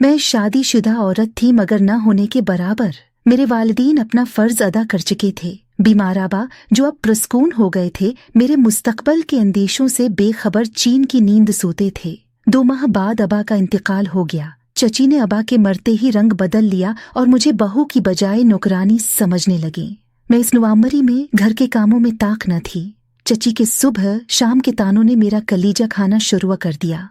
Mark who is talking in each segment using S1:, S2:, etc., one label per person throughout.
S1: मैं शादीशुदा औरत थी मगर न होने के बराबर। मेरे वालिदीन अपना फर्ज अदा कर चुके थे। बीमार आबा जो अब पुरस्कून हो गए थे मेरे मुस्तकबल के अंदेशों से बेखबर चीन की नींद सोते थे। 2 माह बाद अबा का इंतकाल हो गया। चची ने अबा के मरते ही रंग बदल लिया और मुझे बहू की बजाय नौकरानी समझने लगी। मैं इस नवंबरी में घर के कामों में ताक न थी। चची के सुबह शाम के तानों ने मेरा कलीजा खाना शुरू कर दिया।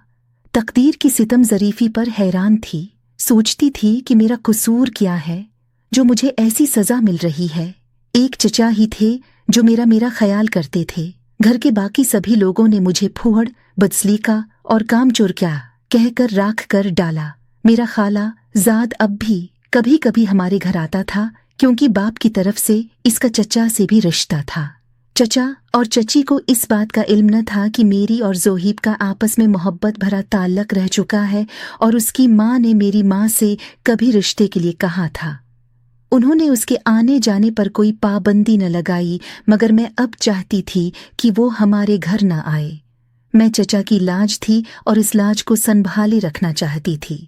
S1: तकदीर की सितम ज़रीफ़ी पर हैरान थी। सोचती थी कि मेरा कसूर क्या है जो मुझे ऐसी सज़ा मिल रही है। एक चचा ही थे जो मेरा ख्याल करते थे। घर के बाकी सभी लोगों ने मुझे फूहड़, बदसलीका और कामचोर क्या कहकर राख कर डाला। मेरा खाला ज़ाद अब भी कभी कभी हमारे घर आता था क्योंकि बाप की तरफ से इसका चचा से भी रिश्ता था। चचा और चची को इस बात का इल्म न था कि मेरी और जोहिब का आपस में मोहब्बत भरा ताल्लुक रह चुका है और उसकी माँ ने मेरी माँ से कभी रिश्ते के लिए कहा था। उन्होंने उसके आने जाने पर कोई पाबंदी न लगाई मगर मैं अब चाहती थी कि वो हमारे घर न आए। मैं चचा की लाज थी और इस लाज को संभाले रखना चाहती थी।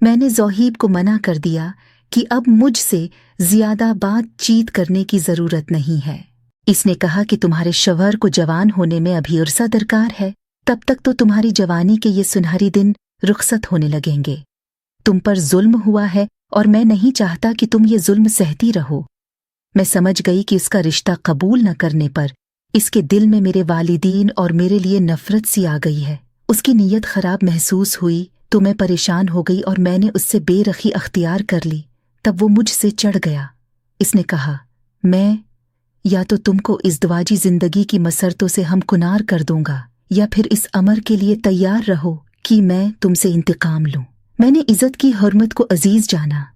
S1: मैंने जोहिब को मना कर दिया कि अब मुझसे ज्यादा बातचीत करने की ज़रूरत नहीं है। इसने कहा कि तुम्हारे शवहर को जवान होने में अभी उर्सा दरकार है, तब तक तो तुम्हारी जवानी के ये सुनहरी दिन रुखसत होने लगेंगे। तुम पर जुल्म हुआ है और मैं नहीं चाहता कि तुम ये जुल्म सहती रहो। मैं समझ गई कि इसका रिश्ता कबूल न करने पर इसके दिल में मेरे वालिदीन और मेरे लिए नफरत सी आ गई है। उसकी नीयत खराब महसूस हुई तो मैं परेशान हो गई और मैंने उससे बेरखी अख्तियार कर ली। तब वो मुझसे चढ़ गया। इसने कहा, मैं या तो तुमको इज़्दवाजी जिंदगी की मसरतों से हमकुनार कर दूंगा या फिर इस अमर के लिए तैयार रहो कि मैं तुमसे इंतकाम लूं। मैंने इज्जत की हुर्मत को अजीज जाना।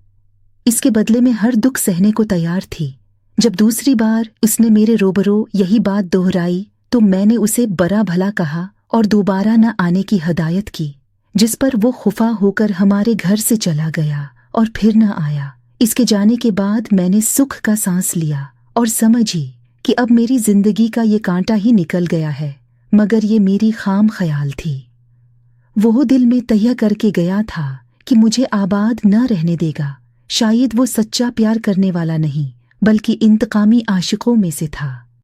S1: इसके बदले में हर दुख सहने को तैयार थी। जब दूसरी बार उसने मेरे रोबरो यही बात दोहराई तो मैंने उसे बरा भला कहा और दोबारा न आने की हदायत की, जिस पर वो खुफा होकर हमारे घर से चला गया और फिर न आया। इसके जाने के बाद मैंने सुख का सांस लिया और समझी कि अब मेरी जिंदगी का ये कांटा ही निकल गया है, मगर ये मेरी खाम ख्याल थी। वो दिल में तय करके गया था कि मुझे आबाद न रहने देगा। शायद वो सच्चा प्यार करने वाला नहीं बल्कि इंतकामी आशिकों में से था।